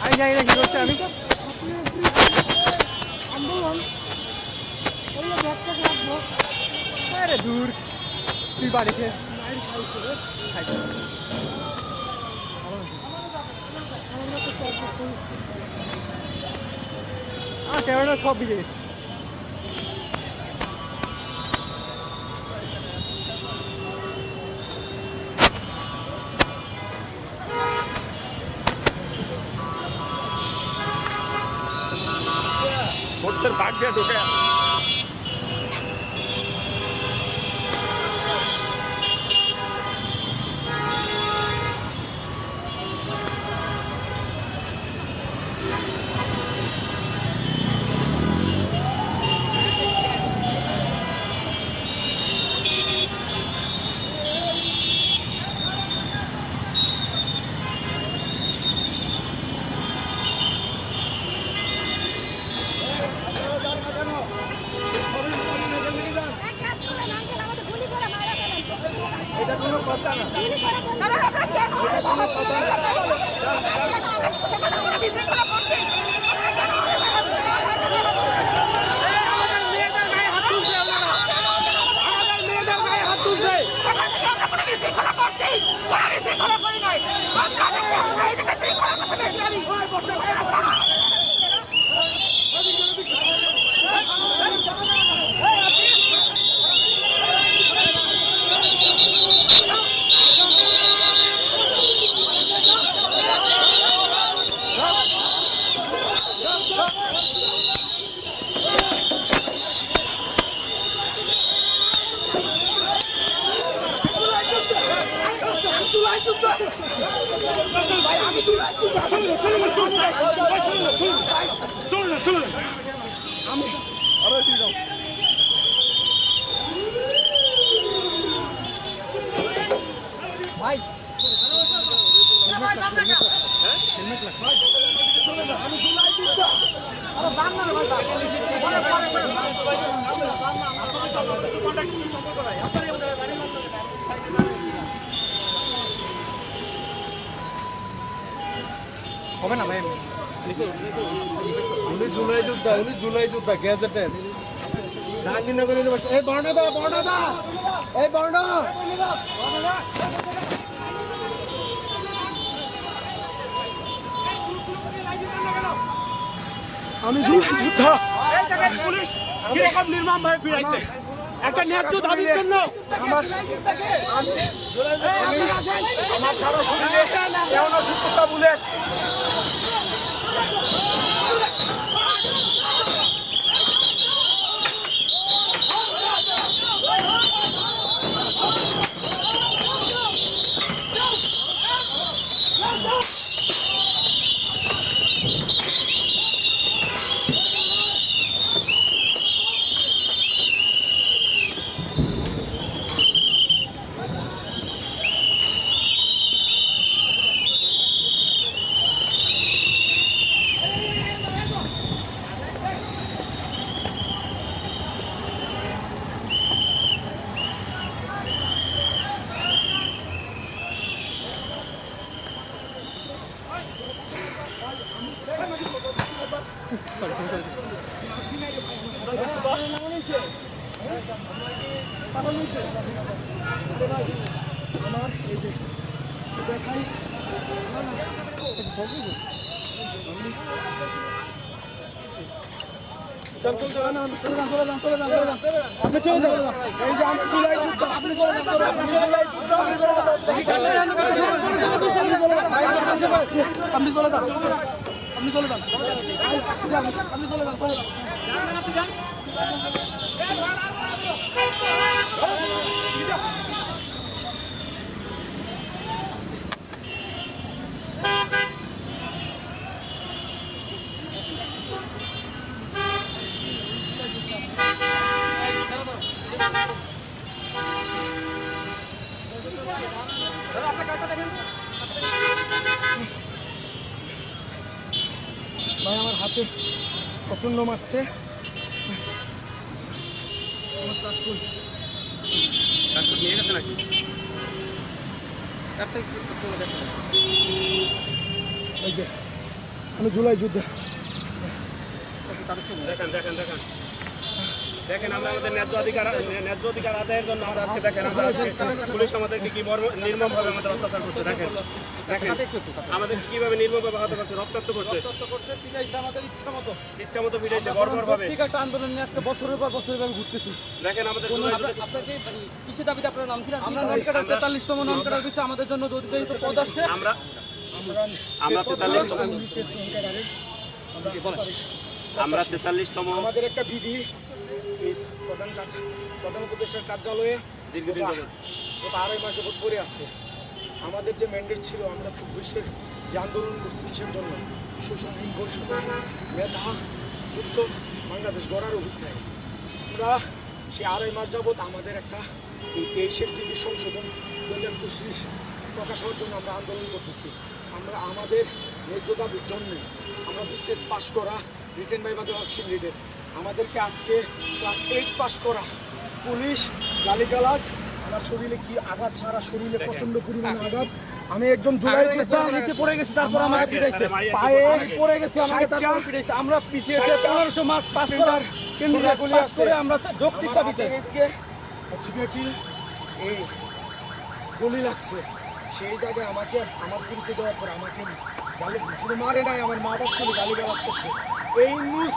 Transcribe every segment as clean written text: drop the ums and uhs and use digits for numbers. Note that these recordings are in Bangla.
আমি জানি না কি করছে আমি আরে দূর তুই বাড়িতে ক্যামেরা সব ভিজে গেছে मोटर भाग गया ढुके হবে না ভাই উনি জুলাই যোদ্ধা গ্যাজেটের জাহাঙ্গীরনগর ইউনিভার্সিটি এই বর্ণদা এই বর্ণ আমি জুলাই যোদ্ধা পুলিশ কিরকম নির্মম ভাবে ফিরাইছে একটা ন্যায্য দাবির জন্য আমার সারা শরীরে 70টা বুলেট আমাকে প্রচণ্ড মারছে। নিয়ে গেছে নাকি? এই যে আমি জুলাই যুদ্ধ দেখেন দেখেন দেখেন দেখেন আমরা আমাদের ন্যায্য অধিকার আদায়ের জন্য আমরা আজকে দেখেন আমরা আজকে পুলিশ আমাদেরকে কি নির্মমভাবে আমাদের অত্যাচার করছে। দেখেন দেখেন আমাদের কিভাবে নির্মমভাবে হত্যা করছে, রক্তাক্ত করছে, আমাদের ইচ্ছা মতো পিটাইছে বর্বরভাবে। একটা আন্দোলন নিয়ে আজকে বছরের পর বছর এভাবে ঘুরতেছি। দেখেন আমাদের জুলাই যুদ্ধে আপনাকে কিছু দাবিতে আপনার নাম ছিল, আমরা ননকাটার 43তম ননকাটার বিষয়ে আমাদের জন্য অধিকারিত পদ আসছে। আমরা 43তম আমাদের একটা বিধি এই প্রধান উপদেষ্টার কার্যালয়ে দীর্ঘদিন যাবত গত 2.5 মাস যাবত পড়ে আছে। আমাদের যে ম্যান্ডেট ছিল, আমরা 24-এর যে আন্দোলন করছি কিসের জন্য, সুশাসন বৈষম্য মেধা যুক্ত বাংলাদেশ গড়ার অভিপ্রায়। আমরা সে 2.5 মাস যাবত আমাদের একটা এই 23-এর বিধি সংশোধন 2025 প্রকাশ হওয়ার জন্য আমরা আন্দোলন করতেছি। আমরা আমাদের ন্যায্য দাবির জন্য আমরা বিশেষ পাশ করা রিটেন ভাইবা দেওয়া ক্যান্ডিডেট, আমাদেরকে আজকে ক্লাস 8 পাস করা পুলিশ গালিগালাজ, আমার শরীরে কি আঘাত, সারা শরীরে প্রচন্ড পরিমাণে আঘাত। আমি একজন জুলাই যোদ্ধা, নিচে পড়ে গেছি, তারপর আমাকে পিটাইছে, পায়ে পড়ে গেছি, আমাকে তারপর পিটাইছে। আমরা পিছিয়ে 1500 মার্ক পাস করার ক্যান্ডিডেট পাস করে আমরা যৌক্তিক দাবিতে এদিকে হচ্ছে কি এই গুলি লাগছে। সেই জায়গায় আমাকে আমার পরিচয় দেওয়ার পর আমাকে গালি শুধু মারে নাই, আমার মা বাপ করে গালিগালাজ করছে। এই নিউজ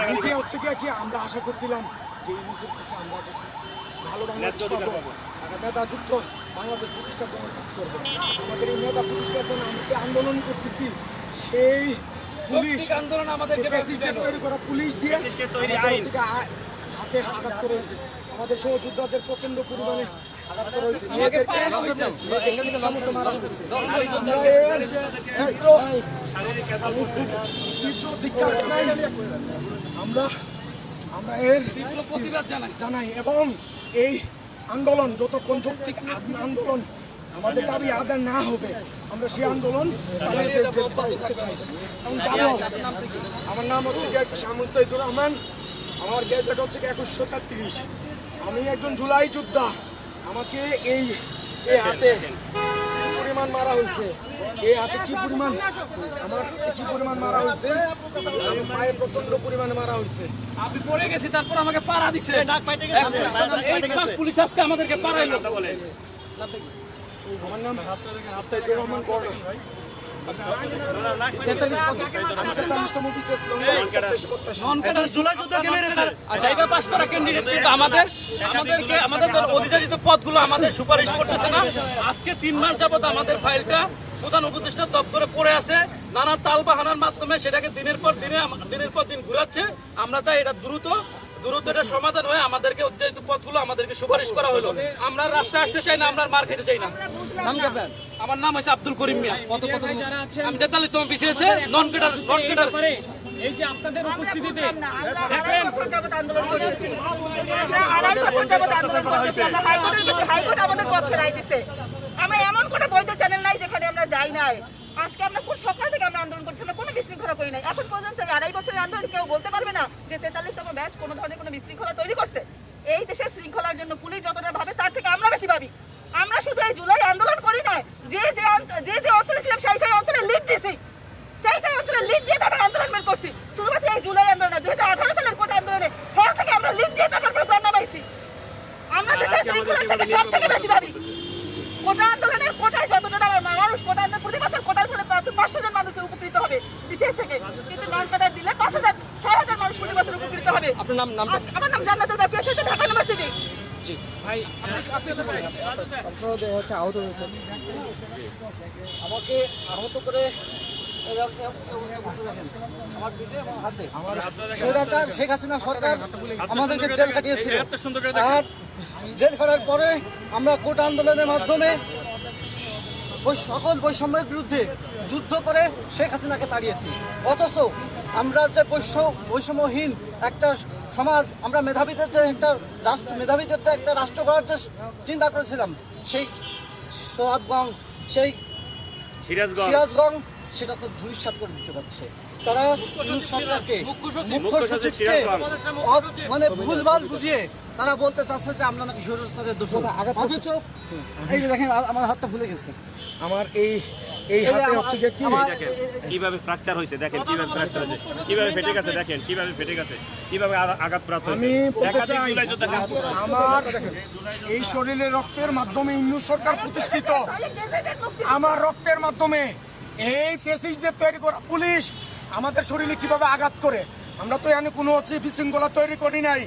নিচে হচ্ছে কি আমরা আশা করছিলাম যে এই নিউজের কাছে আমরা ভালো বাংলাদেশ পাবো, মেধা যুক্ত বাংলাদেশ প্রতিষ্ঠার জন্য কাজ করবো। আমাদের এই মেধা প্রতিষ্ঠার জন্য আমরা আন্দোলন করতেছি। সেই পুলিশ আন্দোলন আমাদেরকে তৈরি করা পুলিশ দিয়ে হাতে আঘাত করে হয়েছে, আমাদের সহযোদ্ধাদের প্রচন্ড পরিমাণে আঘাত করা হয়েছে, আমরা এর প্রতিবাদ জানাই এবং এই আন্দোলন যতক্ষণ যৌক্তিক আন্দোলন আমাদের দাবি আদায় না হবে, আমরা সেই আন্দোলন চালিয়ে যেতে চাই এবং যাব। আমার নাম হচ্ছে শামুস্তাহিদুর রহমান, আমার গ্যাজেট হচ্ছে 2133। আমি একজন জুলাই যোদ্ধা। আমাকে এই হাতে পরিমাণ মারা হয়েছে, এই হাতে কি পরিমাণ আমার হাতে কি পরিমাণ মারা হয়েছে, আমি পায়ে প্রচন্ড পরিমাণে মারা হয়েছে। আমি পড়ে গেছি, তারপর আমাকে পাড়া দিছে, পুলিশ আজকে আমাদেরকে পাড়াইলো। আমার নাম শামুস্তাহিদুর রহমান গড়। আমাদের সুপারিশ করতেছে না। আজকে 3 মাস যাবত আমাদের ফাইলটা প্রধান উপদেষ্টার দপ্তরে পড়ে আছে, নানা তাল বাহানার মাধ্যমে সেটাকে দিনের পর দিন ঘুরাচ্ছে। আমরা চাই এটা দ্রুত এটা সমাধান হয়ে আমাদেরকে অতিরিক্ত পদগুলো আমাদেরকে সুপারিশ করা হলো। আমরা রাস্তায় আসতে চাই না, আমরা মার খেতে চাই না। আমার নাম হচ্ছে আব্দুল করিম মিয়া। আমি 43তম বিসিএস নন ক্যাডার এই যে আপনাদের উপস্থিতিতে আমরা এমন কোনো বৈধ চ্যানেল নাই যেখানে আমরা যাই নাই। আজকে আমরা কোন সকাল থেকে আমরা আন্দোলন করছি, আমরা কোনো বিশৃঙ্খলা করি নাই। এখন পর্যন্ত 2.5 বছরের আন্দোলন কেউ বলতে পারবে না যে 43তম ব্যাচ কোনো ধরনের কোনো বিশৃঙ্খলা তৈরি করছে। এই দেশের শৃঙ্খলার জন্য পুলিশ যতটা ভাবে তার থেকে আমরা বেশি ভাবি। আমরা শুধু এই জুলাই আন্দোলন করি না, যে অঞ্চলে ছিলাম সেই অঞ্চলে লিড দিছি, সেই অঞ্চলে লিড দিয়ে তারপর আন্দোলন বের করছি। শুধুমাত্র এই জুলাই আন্দোলন না, 2018 সালের কোটা আন্দোলনে হল থেকে আমরা লিড দিয়ে তারপর প্রোগ্রাম নামাইছি। আমরা দেশের শৃঙ্খলার থেকে সব থেকে বেশি ভাবি। কোটা আন্দোলনের কোটায় যতটা মানুষ কোটা আন্দোলন প্রতি বছর কোটার ফলে 500 জন মানুষ উপকৃত হবে বিশেষ থেকে, কিন্তু নন কোটার দিলে 6,000 মানুষ প্রতি বছর উপকৃত হবে। আমার নাম জান্নাতুল বাকিয়া, ঢাকা ইউনিভার্সিটি। আমাকে আহত করে স্বৈরাচার শেখ হাসিনা সরকার আমাদেরকে জেল খাটিয়েছিল, আর জেল খাটার পরে আমরা কোটা আন্দোলনের মাধ্যমে ওই সকল বৈষম্যের বিরুদ্ধে যুদ্ধ করে শেখ হাসিনাকে তাড়িয়েছি। অথচ আমরা যে বৈষম্যহীন একটা সমাজ, আমরা মেধাবীদের যে একটা রাষ্ট্র করার যে চিন্তা করেছিলাম, সেই সোহাবগঞ্জ, সেই সিরাজগঞ্জ সেটা তো ধূলিসাৎ করে দিতে যাচ্ছে। তারা ইউনূস সরকারকে মুখ্য সচিবকে সিরাজ খান। মানে ভুলভাল বুঝিয়ে তারা বলতে চাচ্ছে যে আমরা নাকি স্বৈরাচারের দোষর, অথচ এই যে দেখেন আমার হাতটা ফুলে গেছে। আমার এই হাতে হচ্ছে গিয়ে কি আমার- দেখেন কিভাবে ফ্র্যাকচার হয়েছে, দেখেন কিভাবে ফ্র্যাকচার হয়েছে, কিভাবে ফেটে গেছে, দেখেন কিভাবে ফেটে গেছে, কিভাবে আঘাতপ্রাপ্ত হয়েছে। আমি বলতে একাধিক চাই, জুলাই যোদ্ধা আঘাতপ্রাপ্ত হয়েছে। আমার এই শরীরের রক্তের মাধ্যমে ইউনূস সরকার প্রতিষ্ঠিত, আমার রক্তের মাধ্যমে এই ফ্যাসিস্টদের তৈরি করা পুলিশ আমাদের শরীরে কিভাবে আঘাত করে। আমরা তো এখানে কোনো হচ্ছে বিশৃঙ্খলা তৈরি করি নাই।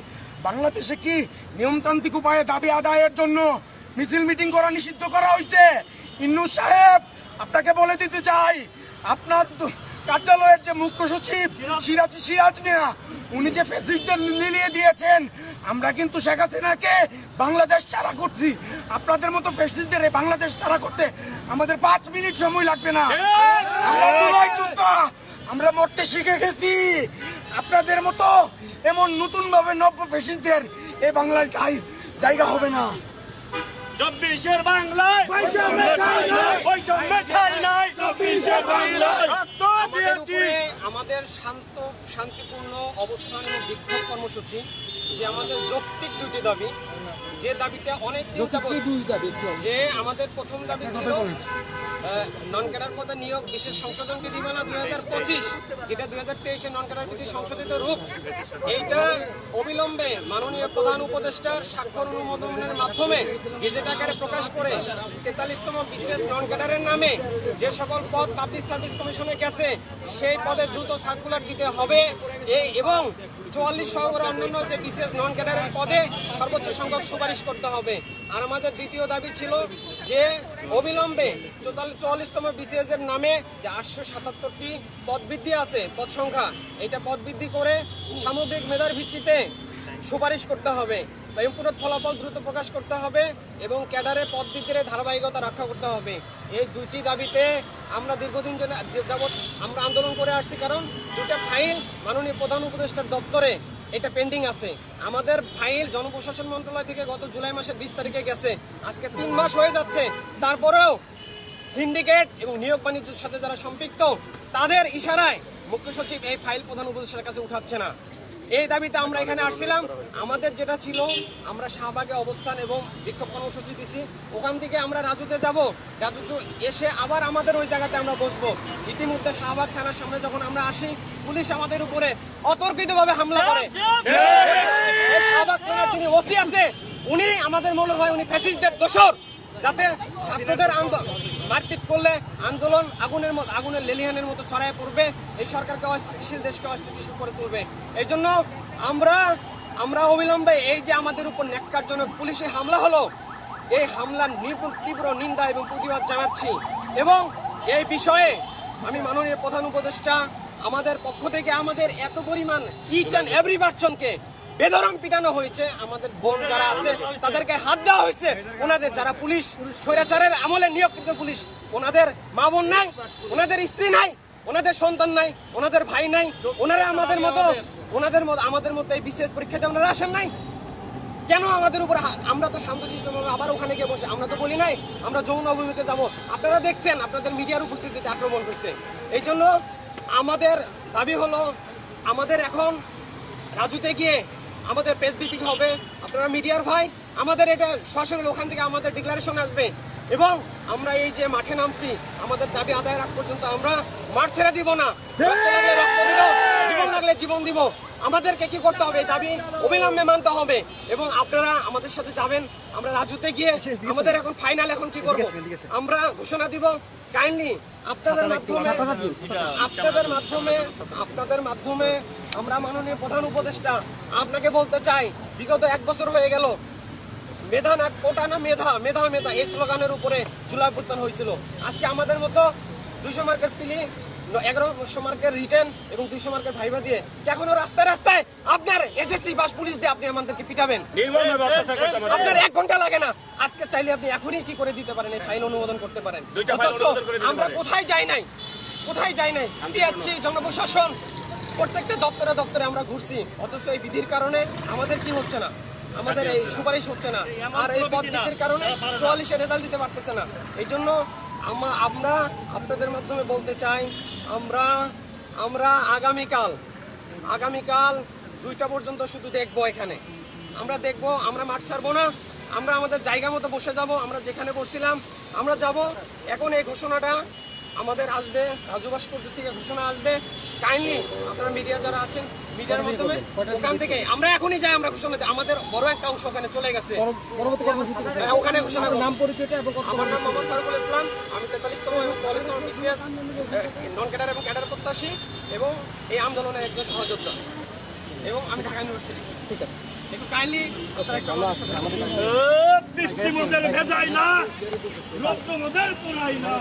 বাংলাদেশে কি নিয়মতান্ত্রিক উপায়ে দাবি আদায়ের জন্য মিছিল মিটিং করা নিষিদ্ধ করা হয়েছে। ইউনূস সাহেব, আপনাকে বলে দিতে চাই, আপনার কার্যালয়ের যে মুখ্য সচিব সিরাজ মিয়া, উনি যে ফ্যাসিস্টদের লিলিয়ে দিয়েছেন, আমরা কিন্তু শেখ হাসিনাকে বাংলাদেশ ছাড়া করছি। আপনাদের মতো ফ্যাসিস্টদের এই বাংলাদেশ ছাড়া করতে আমাদের 5 মিনিট সময় লাগবে না। আমরা জুলাই যোদ্ধা, আমরা মরতে শিখে গেছি। আপনাদের মতো এমন নতুন ভাবে নব্য ফ্যাসিস্টদের এই বাংলায় জায়গা হবে না। 24-এর বাংলায় বৈষম্যের ঠাঁই নাই, 24-এর বাংলায় রক্ত দিয়েছি। আমাদের শান্তিপূর্ণ অবস্থান এবং বিক্ষোভ কর্মসূচি যে আমাদের যৌক্তিক দুটি দাবি, যে দাবিটা অনেক দিন যাবত, যে আমাদের প্রথম দাবি ছিল নন ক্যাডার পদে নিয়োগ বিশেষ সংশোধন বিধিমালা 2025, যেটা 2023 নন ক্যাডার বিধি সংশোধিত রূপ, এইটা অবিলম্বে মাননীয় প্রধান উপদেষ্টার স্বাক্ষর অনুমোদনের মাধ্যমে গেজেট আকারে প্রকাশ করে 43তম বিশেষ নন ক্যাডারের নামে যে সকল পদ পাবলিক সার্ভিস কমিশনে গেছে সেই পদে দ্রুত সার্কুলার দিতে হবে এবং 44 সহ অন্যান্য যে বিশেষ নন ক্যাডারের পদে সর্বোচ্চ সংখ্যক সুপারিশ করতে হবে। আর আমাদের দ্বিতীয় দাবি ছিল যে অবিলম্বে 44তম বিসিএস এর নামে যে 877টি পদ বৃদ্ধি আছে, পদ সংখ্যা, এটা পদ বৃদ্ধি করে সামগ্রিক মেধার ভিত্তিতে সুপারিশ করতে হবে এবং পুরো ফলাফল দ্রুত প্রকাশ করতে হবে এবং ক্যাডারে পদ বৃদ্ধির ধারাবাহিকতা রক্ষা করতে হবে। এই দুইটি দাবিতে আমরা দীর্ঘদিন যাবৎ আমরা আন্দোলন করে আসছি, কারণ দুটা ফাইল মাননীয় প্রধান উপদেষ্টার দপ্তরে এটা পেন্ডিং আছে। আমাদের ফাইল জনপ্রশাসন মন্ত্রণালয় থেকে গত জুলাই মাসের 20 তারিখে গেছে, আজকে 3 মাস হয়ে যাচ্ছে, তারপরেও সিন্ডিকেট এবং নিয়োগ বাণিজ্যের সাথে যারা সম্পৃক্ত তাদের ইশারায় মুখ্য সচিব এই ফাইল প্রধান উপদেষ্টার কাছে উঠাচ্ছে না। এই দাবিতে আমরা এখানে আসছিলাম। আমাদের যেটা ছিল, আমরা শাহবাগে অবস্থান এবং বিক্ষোভ কর্মসূচি দিছি, ওখান থেকে আমরা রাজুতে যাব, রাজুতে এসে আবার আমাদের ওই জায়গাতে আমরা বসবো। ইতিমধ্যে শাহবাগ থানার সামনে যখন আমরা আসি, পুলিশ আমাদের উপরে অতর্কিতভাবে হামলা করে। এই শাহবাগ থানার যিনি ওসি আছে, উনি আমাদের মনে হয় উনি ফ্যাসিস্টদের দোসর, যাতে ছাত্রদের মারপিট করলে আন্দোলন আগুনের লেলিহানের মতো ছড়ায় পড়বে, এই সরকারকে অস্থিতিশীল, দেশকে অস্থিতিশীল করে তুলবে। এই জন্য আমরা অবিলম্বে এই যে আমাদের উপর ন্যাক্কারজনক পুলিশে হামলা হলো, এই হামলার তীব্র নিন্দা এবং প্রতিবাদ জানাচ্ছি। এবং এই বিষয়ে আমি মাননীয় প্রধান উপদেষ্টা, আমাদের পক্ষ থেকে আমাদের এত পরিমাণ ইচ অ্যান্ড এভরি পারসনকে বেদরম পিটানো হয়েছে, আমাদের বোন যারা আছে তাদেরকে হাত দেওয়া হয়েছে, ওনাদের যারা পুলিশ স্বৈরাচারের আমলে নিয়োগকৃত পুলিশ, ওনাদের মা বোন নাই, ওনাদের স্ত্রী নাই, ওনাদের সন্তান নাই, ওনাদের ভাই নাই, ওনারা আমাদের মতো এই বিশেষ পরীক্ষাতে ওনারা আসেন নাই। কেন আমাদের উপর? আমরা তো শান্তশিষ্টভাবে আবার ওখানে গিয়ে বসে, আমরা তো বলি নাই আমরা যৌন অভিমুখে যাব। আপনারা দেখছেন, আপনাদের মিডিয়ার উপস্থিতিতে আক্রমণ করছে। এই জন্য আমাদের দাবি হলো, আমাদের এখন রাজুতে গিয়ে আমাদের প্রেস ব্রিফিং হবে, আপনারা মিডিয়ার ভাই, আমাদের এটা সরাসরি ওখান থেকে আমাদের ডিক্লারেশন আসবে এবং আমরা এই যে মাঠে নামছি, আমাদের দাবি আদায়ের আগ পর্যন্ত আমরা মাঠ ছেড়ে দিব না। জীবন লাগলে জীবন দিব। আমাদেরকে কি করতে হবে? দাবি অবিলম্বে মানতে হবে এবং আপনারা আমাদের সাথে যাবেন। আমরা রাজুতে গিয়ে আমাদের এখন ফাইনাল এখন কি করব আমরা ঘোষণা দিব। কাইন্ডলি আপনাদের মাধ্যমে আমরা মাননীয় প্রধান উপদেষ্টা আপনাকে বলতে চাই, বিগত 1 বছর হয়ে গেল, মেধা না কোটা না মেধা, মেধা মেধা এই স্লোগানের উপরে জুলাই অভ্যুত্থান হয়েছিল। আজকে আমাদের মতো 200 মার্কের পিলি, 1100 মার্কের রিটেন এবং 200 মার্কের ভাইবা দিয়ে এখনো রাস্তায় আপনার এসএসসি বাস পুলিশ দিয়ে আপনি আমাদেরকে পিটাবেন। আপনার 1 ঘন্টা লাগে না। আজকে চাইলে আপনি এখনই কি করে দিতে পারেন, এই ফাইল অনুমোদন করতে পারেন। আমরা কোথায় যাই নাই, পিয়াচ্ছি জনপ্রশাসন প্রত্যেকটা দপ্তরে আমরা ঘুরছি, অথচ এই বিধির কারণে আমাদের কি হচ্ছে না, আমাদের এই সুপারিশ হচ্ছে না, আর এই পদ বৃদ্ধির কারণে 44-এ রেজাল্ট দিতে পারতেছে না। এই জন্য আমরা আপনাদের মাধ্যমে বলতে চাই, আমরা আমরা আগামীকাল 2টা পর্যন্ত শুধু দেখবো এখানে। আমরা দেখবো, আমরা মাঠ ছাড়বো না, আমরা আমাদের জায়গা মতো বসে যাব, আমরা যেখানে বসছিলাম আমরা যাব। এখন এই ঘোষণাটা আমাদের আসবে, রাজু ভাস্কর্য থেকে ঘোষণা আসবে। কাইন্ডলি আপনারা মিডিয়া যারা আছেন, মিডিয়ার মাধ্যমে ওখান থেকে আমরা এখনই যাই, আমরা ঘোষণা দিই। আমাদের বড় একটা অংশ ওখানে চলে গেছে, হ্যাঁ, ওখানে ঘোষণা করব। আমার নাম মোহাম্মদ ফারুকুল ইসলাম, আমি 43তম এবং 44তম বিসিএস নন ক্যাডার এবং ক্যাডার প্রত্যাশী এবং এই আন্দোলনের একজন সহযোদ্ধা, এবং আমি ঢাকা ইউনিভার্সিটি। ঠিক আছে, একটু কাইন্ডলি বৃষ্টি মোদের ভেজাই না, রক্ত মোদের পোড়াই না।